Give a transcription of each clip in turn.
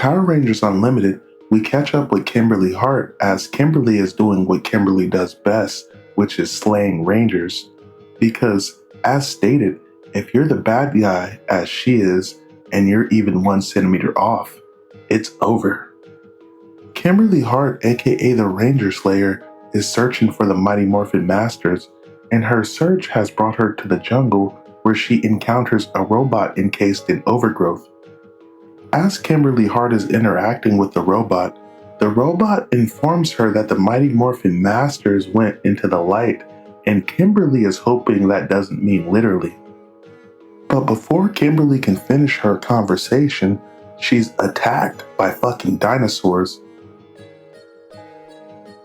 Power Rangers Unlimited, we catch up with Kimberly Hart as Kimberly is doing what Kimberly does best, which is slaying Rangers. Because, as stated, if you're the bad guy, as she is, and you're even 1 centimeter off, it's over. Kimberly Hart, aka the Ranger Slayer, is searching for the Mighty Morphin Masters, and her search has brought her to the jungle where she encounters a robot encased in overgrowth. As Kimberly Hart is interacting with the robot informs her that the Mighty Morphin Masters went into the light, and Kimberly is hoping that doesn't mean literally. But before Kimberly can finish her conversation, she's attacked by fucking dinosaurs.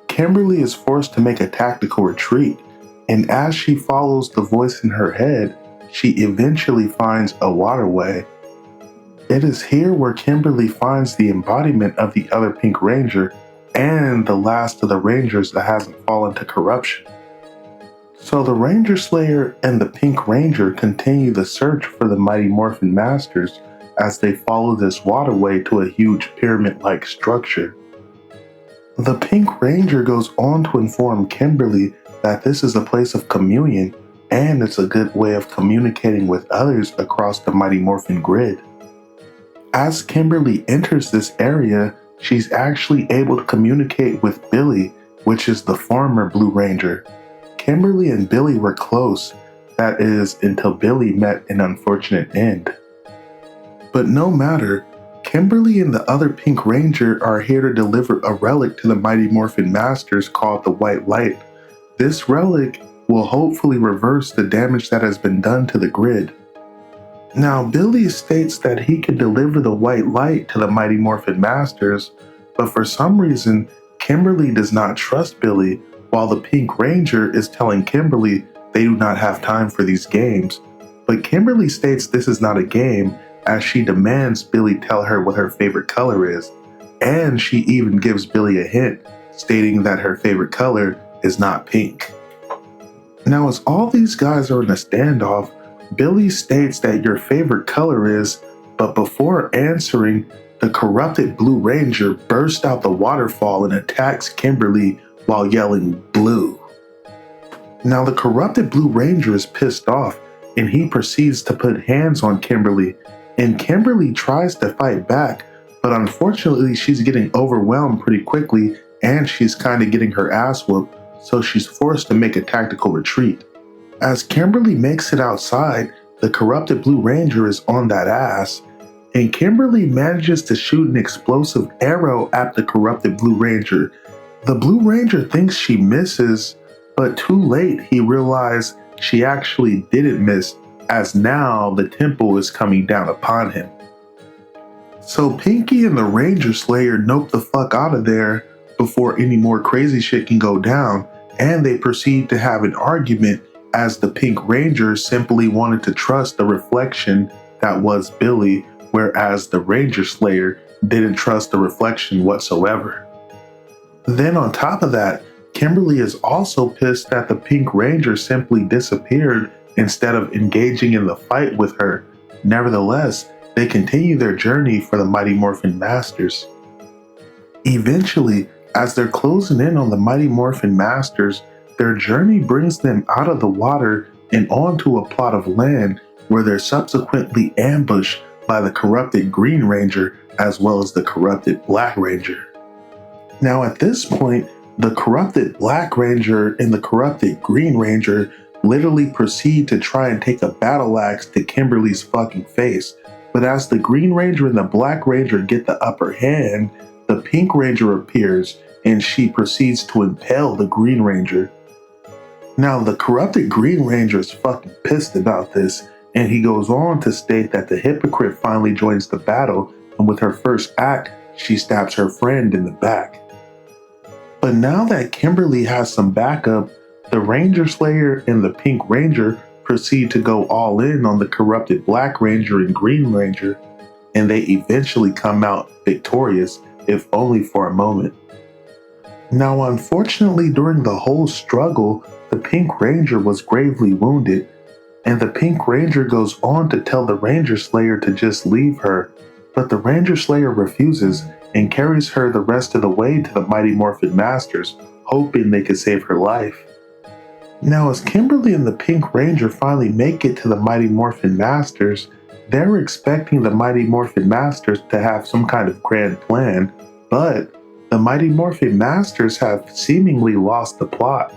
Kimberly is forced to make a tactical retreat, and as she follows the voice in her head, she eventually finds a waterway. It is here where Kimberly finds the embodiment of the other Pink Ranger and the last of the Rangers that hasn't fallen to corruption. So the Ranger Slayer and the Pink Ranger continue the search for the Mighty Morphin Masters as they follow this waterway to a huge pyramid-like structure. The Pink Ranger goes on to inform Kimberly that this is a place of communion and it's a good way of communicating with others across the Mighty Morphin grid. As Kimberly enters this area, she's actually able to communicate with Billy, which is the former Blue Ranger. Kimberly and Billy were close, that is, until Billy met an unfortunate end. But no matter, Kimberly and the other Pink Ranger are here to deliver a relic to the Mighty Morphin Masters called the White Light. This relic will hopefully reverse the damage that has been done to the grid. Now, Billy states that he could deliver the White Light to the Mighty Morphin Masters, but for some reason, Kimberly does not trust Billy, while the Pink Ranger is telling Kimberly they do not have time for these games. But Kimberly states this is not a game, as she demands Billy tell her what her favorite color is, and she even gives Billy a hint, stating that her favorite color is not pink. Now, as all these guys are in a standoff, Billy states that your favorite color is, but before answering, the corrupted Blue Ranger bursts out the waterfall and attacks Kimberly while yelling blue. Now the corrupted Blue Ranger is pissed off and he proceeds to put hands on Kimberly, and Kimberly tries to fight back, but unfortunately she's getting overwhelmed pretty quickly and she's kind of getting her ass whooped, so she's forced to make a tactical retreat. As Kimberly makes it outside, the corrupted Blue Ranger is on that ass, and Kimberly manages to shoot an explosive arrow at the corrupted Blue Ranger. The Blue Ranger thinks she misses, but too late he realized she actually didn't miss, as now the temple is coming down upon him. So Pinky and the Ranger Slayer nope the fuck out of there before any more crazy shit can go down, and they proceed to have an argument as the Pink Ranger simply wanted to trust the reflection that was Billy, whereas the Ranger Slayer didn't trust the reflection whatsoever. Then on top of that, Kimberly is also pissed that the Pink Ranger simply disappeared instead of engaging in the fight with her. Nevertheless, they continue their journey for the Mighty Morphin Masters. Eventually, as they're closing in on the Mighty Morphin Masters, their journey brings them out of the water and onto a plot of land where they're subsequently ambushed by the corrupted Green Ranger as well as the corrupted Black Ranger. Now at this point, the corrupted Black Ranger and the corrupted Green Ranger literally proceed to try and take a battle axe to Kimberly's fucking face. But as the Green Ranger and the Black Ranger get the upper hand, the Pink Ranger appears and she proceeds to impale the Green Ranger. Now, the corrupted Green Ranger is fucking pissed about this, and he goes on to state that the hypocrite finally joins the battle, and with her first act, she stabs her friend in the back. But now that Kimberly has some backup, the Ranger Slayer and the Pink Ranger proceed to go all in on the corrupted Black Ranger and Green Ranger, and they eventually come out victorious, if only for a moment. Now, unfortunately, during the whole struggle, the Pink Ranger was gravely wounded, and the Pink Ranger goes on to tell the Ranger Slayer to just leave her, but the Ranger Slayer refuses and carries her the rest of the way to the Mighty Morphin Masters, hoping they could save her life. Now, as Kimberly and the Pink Ranger finally make it to the Mighty Morphin Masters, they're expecting the Mighty Morphin Masters to have some kind of grand plan, but the Mighty Morphin Masters have seemingly lost the plot.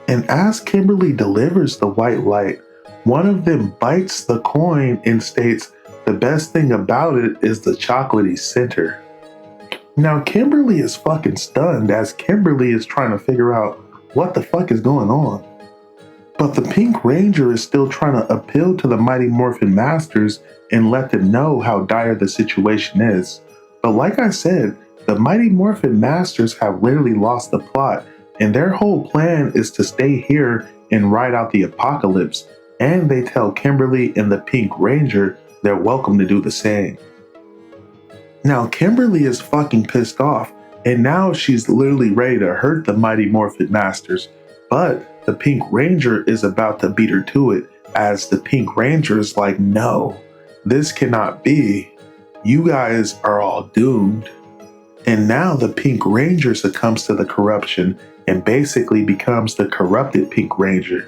And as Kimberly delivers the white light, one of them bites the coin and states, "The best thing about it is the chocolatey center." Now, Kimberly is fucking stunned as Kimberly is trying to figure out what the fuck is going on. But the Pink Ranger is still trying to appeal to the Mighty Morphin Masters and let them know how dire the situation is. But like I said, the Mighty Morphin Masters have literally lost the plot, and their whole plan is to stay here and ride out the apocalypse, and they tell Kimberly and the Pink Ranger they're welcome to do the same. Now Kimberly is fucking pissed off, and now she's literally ready to hurt the Mighty Morphin Masters, but the Pink Ranger is about to beat her to it, as the Pink Ranger is like, "No, this cannot be. You guys are all doomed." And now the Pink Ranger succumbs to the corruption and basically becomes the corrupted Pink Ranger.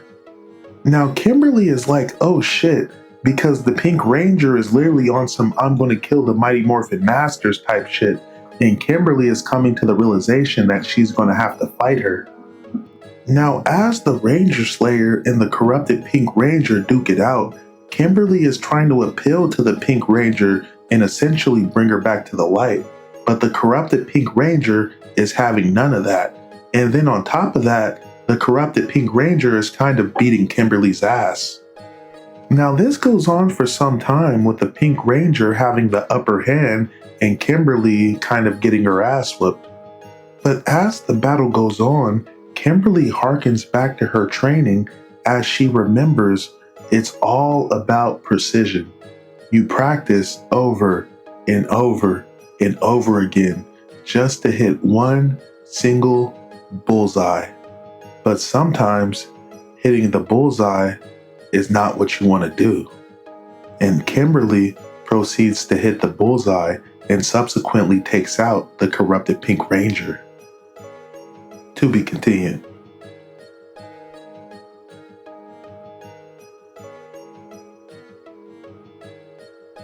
Now Kimberly is like, "Oh shit," because the Pink Ranger is literally on some "I'm gonna kill the Mighty Morphin Masters" type shit, and Kimberly is coming to the realization that she's gonna have to fight her. Now, as the Ranger Slayer and the corrupted Pink Ranger duke it out, Kimberly is trying to appeal to the Pink Ranger and essentially bring her back to the light. But the corrupted Pink Ranger is having none of that. And then on top of that, the corrupted Pink Ranger is kind of beating Kimberly's ass. Now this goes on for some time with the Pink Ranger having the upper hand and Kimberly kind of getting her ass whooped. But as the battle goes on, Kimberly harkens back to her training as she remembers it's all about precision. You practice over and over and over again just to hit one single bullseye. But sometimes hitting the bullseye is not what you want to do. And Kimberly proceeds to hit the bullseye and subsequently takes out the corrupted Pink Ranger. To be continued.